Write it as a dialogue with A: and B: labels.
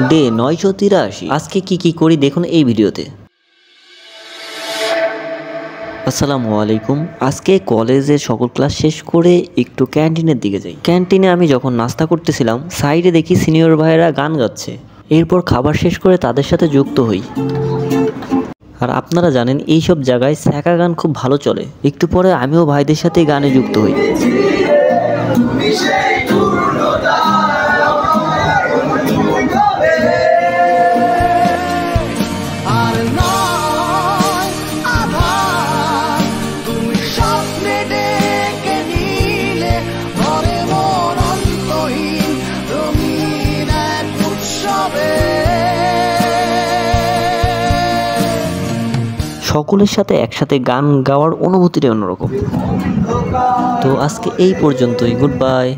A: Day 983। আজকে কি করি দেখুন এই ভিডিওতে। আসসালামু আলাইকুম। আজকে কলেজের সকল ক্লাস শেষ করে একটু ক্যান্টিনের দিকে যাই। ক্যান্টিনে আমি যখন নাস্তা করতেছিলাম, সাইডে দেখি সিনিয়র ভাইয়েরা গান গাচ্ছে। এরপর খাবার শেষ করে তাদের সাথে যুক্ত হই। আর আপনারা জানেন এইসব জায়গায় ছ্যাঁকা গান খুব ভালো চলে। একটু পরে আমিও ভাইদের সাথে গানে যুক্ত হই। সকলের সাথে একসাথে গান গাওয়ার অনুভূতিটাই অন্যরকম। তো আজকে এই পর্যন্তই। Good bye.